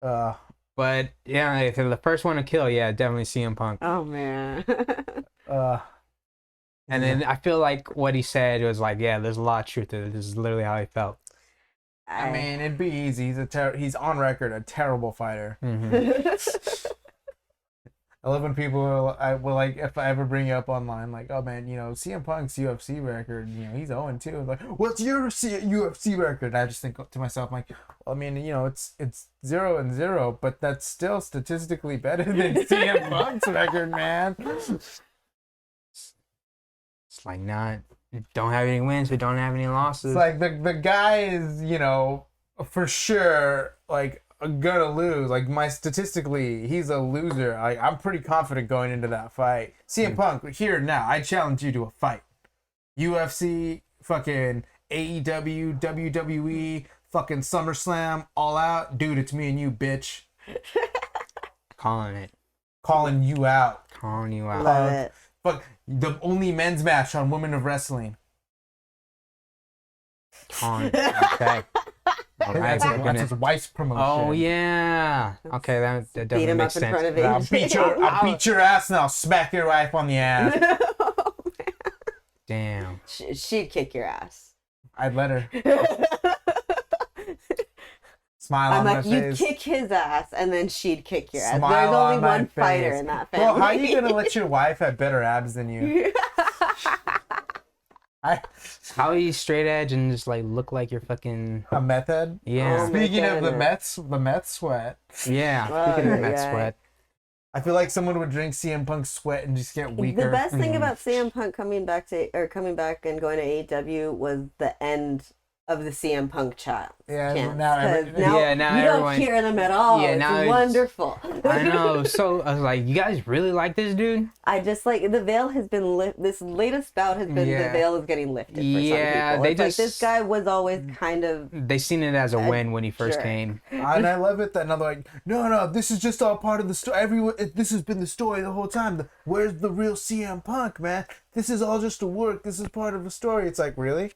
Uh, But yeah, if the first one to kill, yeah, definitely CM Punk. Oh man. uh, And then I feel like what he said was like, yeah, there's a lot of truth to it. This is literally how he felt. I mean, it'd be easy. He's on record a terrible fighter. I love when people will like, if I ever bring you up online, like, oh man, CM Punk's UFC record, he's 0-2. Like, what's your UFC record? And I just think to myself, like, well, I mean, it's 0-0, but that's still statistically better than CM Punk's record, man. It's like not don't have any wins, but don't have any losses. It's like the guy is, for sure, like, gonna lose. Like, statistically, he's a loser. I'm pretty confident going into that fight. CM Punk, here now, I challenge you to a fight. UFC, fucking AEW, WWE, fucking SummerSlam, All Out. Dude, it's me and you, bitch. Calling it. Calling you out. Calling you out. Love it. Fuck, the only men's match on Women of Wrestling. Calling it. Okay. All right, That's his wife's promotion. oh yeah. Okay, that Beat definitely him up makes in sense. front of I'll AJ. I'll beat your ass and I'll smack your wife on the ass. Damn. She'd kick your ass. I'd let her. Smile I'm on like, my you face. kick his ass, and then she'd kick your ass. Smile There's only on my one fighter face. in that family. Well, how are you gonna let your wife have better abs than you? How are you straight edge and just like look like you're fucking A meth head? yeah. Oh my Speaking of the goodness. meth sweat, Yeah. Oh, Speaking of that yeah. sweat. I feel like someone would drink CM Punk's sweat and just get weaker. The best thing Mhm. about CM Punk coming back and going to AEW was the end of the CM Punk chant. Yeah, chants, now 'cause every- now Yeah, now you everyone- don't hear them at all. Yeah, It's now it's- wonderful. I know. So I was like, you guys really like this dude? I just like the veil has been this latest bout has been Yeah. the veil is getting lifted for Yeah, some people. they It's like just- this guy was always kind of They seen it as a win when he first jerk. came. And I love it that now they're like, no, this is just all part of the story. This has been the story the whole time. Where's the real CM Punk, man? This is all just a work. This is part of the story. It's like, really?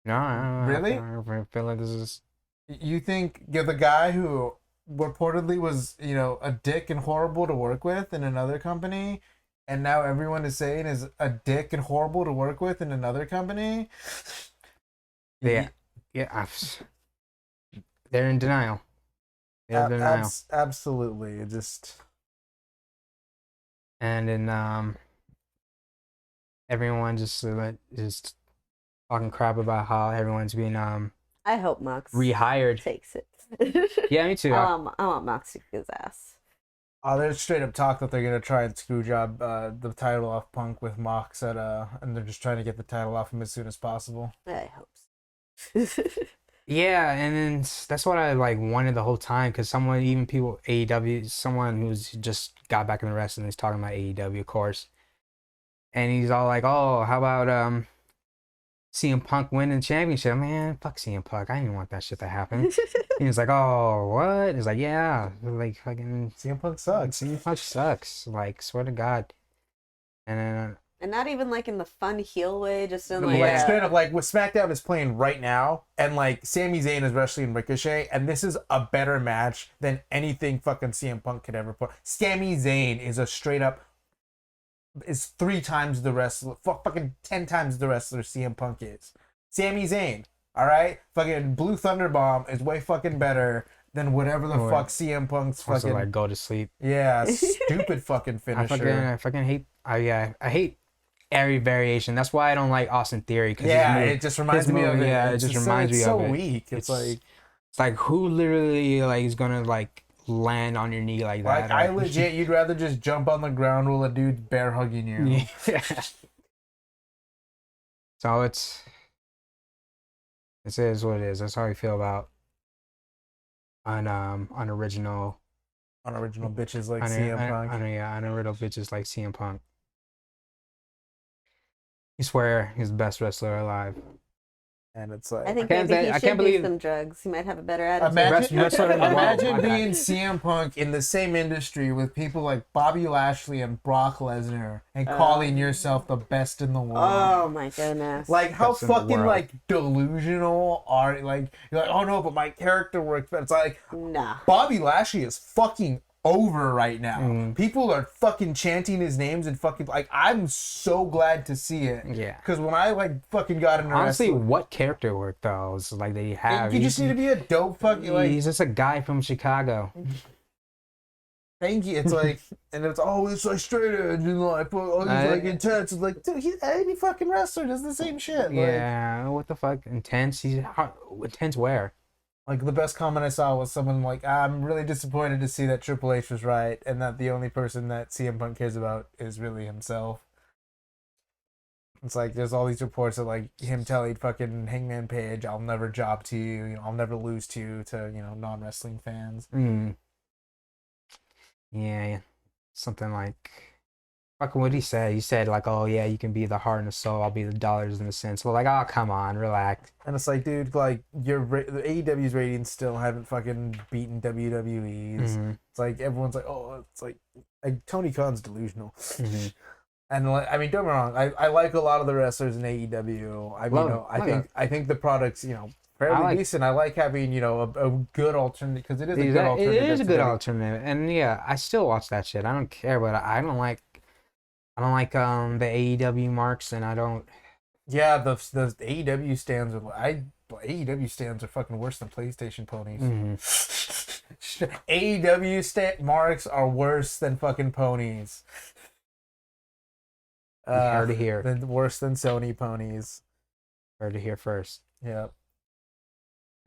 No, I Really? I feel like this is. You think you're the guy who reportedly was, a dick and horrible to work with in another company, and now everyone is saying is a dick and horrible to work with in another company? Yeah, they're in denial. They're in denial. Absolutely. It just. And then everyone just talking crap about how everyone's being I hope Mox rehired. takes it. Yeah, me too. I want Mox to kick his ass. There's straight up talk that they're gonna try and screw job the title off Punk with Mox and they're just trying to get the title off him as soon as possible. I hope so. Yeah, and then that's what I like wanted the whole time because even people AEW, someone who's just got back in the wrestling is talking about AEW, of course, and he's all like, "Oh, how about CM Punk winning the championship?" Man, fuck CM Punk. I didn't want that shit to happen. He was like, "Oh, what?" He's like, "Yeah, like fucking CM Punk sucks. CM Punk sucks." Like, swear to God. And then And not even like in the fun heel way, just in Yeah. Like straight up, like what SmackDown is playing right now, and like Sami Zayn is wrestling Ricochet, and this is a better match than anything fucking CM Punk could ever put. Sami Zayn is is 3 times the wrestler, fucking 10 times the wrestler CM Punk is. Sami Zayn, all right, fucking Blue Thunder Bomb is way fucking better than whatever the Or- fuck CM Punk's also fucking like go to sleep. yeah stupid fucking finisher. I fucking hate. I hate every variation. That's why I don't like Austin Theory. Cause Yeah, his move- it just reminds his me move- of it. Yeah, it It's just so- reminds it's me so of it. weak. It's like who literally like is gonna like land on your knee like that? I legit, you'd rather just jump on the ground while a dude's bear hugging you. Yeah. So it is what it is. That's how I feel about unoriginal unoriginal bitches like CM Punk. Unoriginal bitches like CM Punk. I swear he's the best wrestler alive. And it's I like, think can't maybe say- he I should can't do believe- some drugs. He might have a better attitude. imagine, wrestler in the world. imagine My bad. being CM Punk in the same industry with people like Bobby Lashley and Brock Lesnar and calling yourself the best in the world. Oh my goodness. Like, how Best in the fucking world. like delusional are like? You're like, oh no, but my character works. But it's like, Nah. Bobby Lashley is fucking over right now. Mm. People are fucking chanting his names and fucking like. I'm so glad to see it. Yeah. Because when I like fucking got into Honestly, wrestling, what character work though? It's like they have. you just need to be a dope fucking like. He's just a guy from Chicago. Thank you. It's like, and it's always like straight edge and like, oh, he's like intense. It's like, dude, any fucking wrestler does the same shit. Like, Yeah, what the fuck? Intense? Intense where? like the best comment I saw was someone like, I'm really disappointed to see that Triple H was right and that the only person that CM Punk cares about is really himself. It's like there's all these reports of like him telling fucking Hangman Page, "I'll never job to you, you know, I'll never lose to you," to non-wrestling fans. Mm. Yeah, something like fucking what he said. He said like, "Oh yeah, you can be the heart and the soul. I'll be the dollars and the cents." Well, like, oh come on, relax. And it's like, dude, like the AEW's ratings still haven't fucking beaten WWE's. Mhm. It's like everyone's like, oh, it's like Tony Khan's delusional. Mhm. And like, I mean, don't get me wrong, I like a lot of the wrestlers in AEW. I mean, I think the product's fairly decent. I like having a good alternative because it is a good alternative. It is a to good WWE. alternative, and yeah, I still watch that shit. I don't care, but I don't like the AEW marks, and I don't. Yeah, the AEW stands are AEW stands are fucking worse than PlayStation ponies. Mhm. AEW marks are worse than fucking ponies. Hard to hear. Worse than Sony ponies. Heard it here first. Yeah.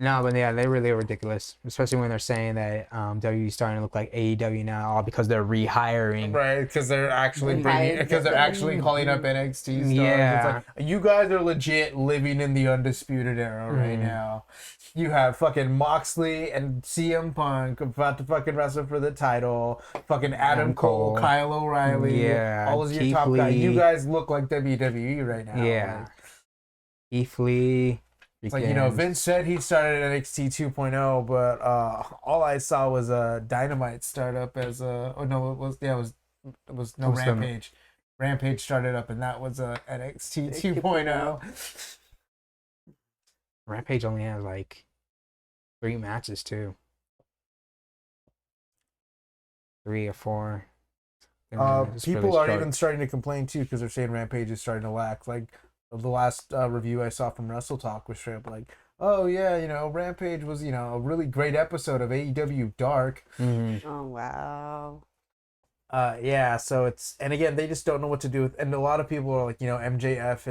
No, but yeah, they really are ridiculous, especially when they're saying that WWE's starting to look like AEW now, all because they're rehiring. Right, because they're actually calling up NXT stars. Yeah. It's like, you guys are legit living in the undisputed era right now. You have fucking Moxley and CM Punk about to fucking wrestle for the title. Fucking Adam Cole, Kyle O'Reilly, Yeah, all of your Keith top guys. Lee. You guys look like WWE right now. Yeah. Like, Keith Lee. it's like, Vince said he started NXT 2.0, but all I saw was a Dynamite startup as a. Oh no, it was Rampage. Rampage started up, and that was a NXT 2.0. Rampage only has like 3 matches too. 3 or 4. People are even starting to complain too because they're saying Rampage is starting to lack. Like the last review I saw from Wrestle Talk was straight up like, oh yeah, Rampage was a really great episode of AEW Dark. Mhm. Oh wow. Yeah, so and again they just don't know what to do with, and a lot of people are like, MJF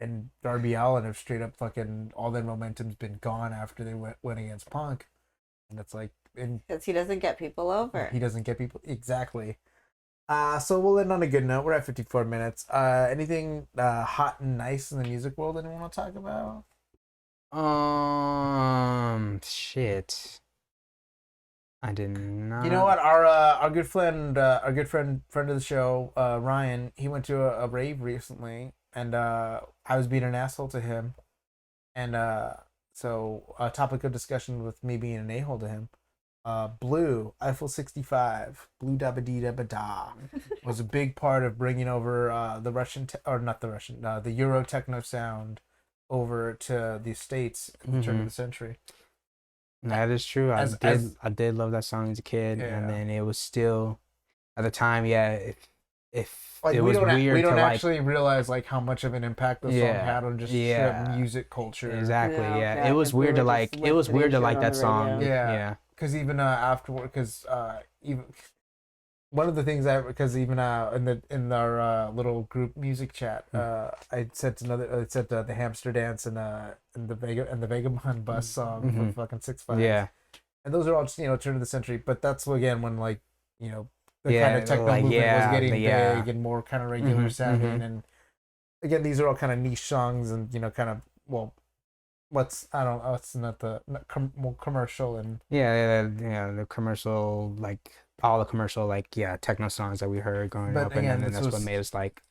and Darby Allin have straight up fucking all their momentum's been gone after they went against Punk, and it's like, Because he doesn't get people over. he doesn't get people exactly. So we'll end on a good note. We're at 54 minutes. Anything hot and nice in the music world anyone want to talk about? Shit. I did not. You know what? Our good friend of the show, Ryan, he went to a rave recently, and I was being an asshole to him, and so a topic of discussion with me being an a-hole to him. Blue, Eiffel 65, Blue Dabba Dee Dabba Da, was a big part of bringing over the Euro techno sound over to the States in the turn of the century. That is true. I did love that song as a kid, Yeah. and then it was still at the time. Yeah, if Like, it was weird we don't to actually realize like how much of an impact the song Yeah, had on just yeah. straight music culture. exactly. Yeah, Yeah, yeah, it was 'cause we weird were to just like. It was weird to listening like to it that on the song. radio. Yeah. Because even afterward, because even one of the things even in our little group music chat, I said the hamster dance and the Vagabond bus song from fucking 6 5. Yeah, And those are all just turn of the century. But that's again when the Yeah, kind of techno like, movement was getting yeah. big and more kind of regular Mhm, sounding. mhm. And again, these are all kind of niche songs and kind of I don't know, it's not the more commercial and The commercial, like all the commercial, like techno songs that we heard growing But up, again, and then this that's what was- made us like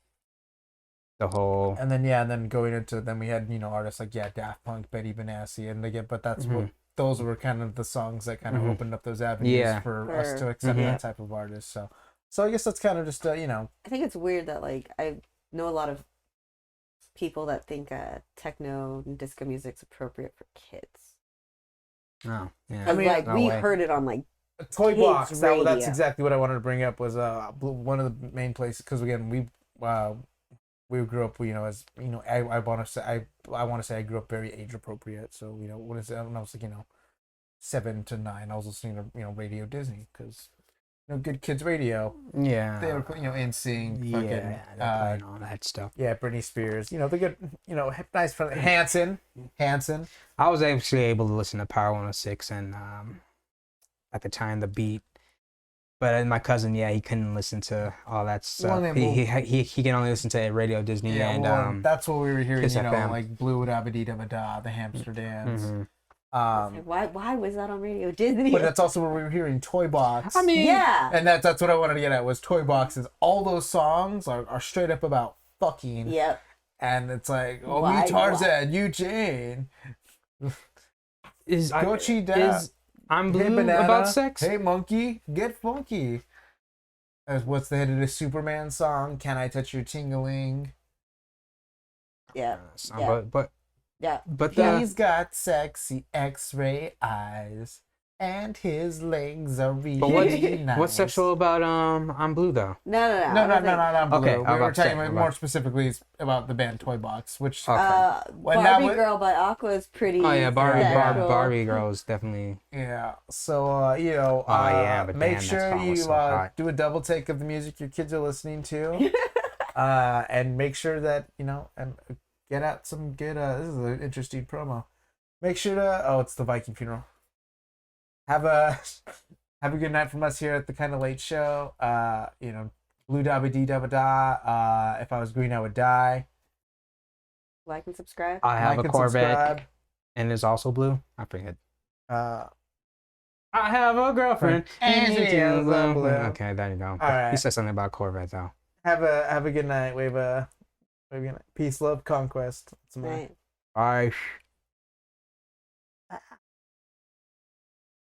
the whole. and then going into then we had artists like Daft Punk, Betty Benassi, and again, but that's what those were kind of the songs that kind of opened up those avenues for us to accept that type of artist. So I guess that's kind of just I think it's weird that like I know a lot of people that think techno and disco music's appropriate for kids. Oh yeah. 'Cause, like no we way. heard it on like Toy Kids Box. That's radio. exactly what I wanted to bring up. Was one of the main places because again we grew up as I want to say I grew up very age appropriate. So when I was like 7 to 9, I was listening to Radio Disney because good kids radio. Yeah. They were NSYNC, fucking they're playing all that stuff. Britney Spears. The good nice friendly Hanson. I was actually able to listen to Power 106 and at the time the Beat, but my cousin he couldn't listen to all that stuff. He can only listen to Radio Disney and that's what we were hearing. Kiss FM. Like Blue Dabba Dee Dabba Da, the Hamster Dance. like, why was that on Radio Disney? But that's also where we were hearing Toy Box. I mean, yeah. And that's what I wanted to get at was Toy Boxes. All those songs are straight up about fucking. Yep. And it's like, oh, Why- me Tarzan, you Jane. Gucci Da. Is I'm Blue Hey banana, about sex? Hey monkey, get funky. As what's the hit of the Superman song? Can I touch your tingling? Yeah. Yeah. Yeah. But He's got sexy X-ray eyes, and his legs are really nice. what's sexual about I'm Blue though? No. No, not Blue. Okay, we I'm were about to say, talking I'm more about- specifically about the band Toy Box, which Okay. Well, now Barbie we- Girl by Aqua is pretty. Oh yeah, sexual. Barbie Girl is definitely. yeah. So the make band sure that's you so hot. do a double take of the music your kids are listening to, and make sure that and get out some good. This is an interesting promo. Make sure to it's the Viking funeral. Have a good night from us here at the Kind of Late Show. Blue Dabba Dee Dabba Da. If I was green, I would die. Like and subscribe. I have Like a and Corvette, subscribe. and there's also blue. I forget. Uh, I have a girlfriend, And she is a blue. Okay, there you go. right. He said something about Corvette though. have a good night. We have a good night. Peace, love, conquest. It's mine. Right. Bye.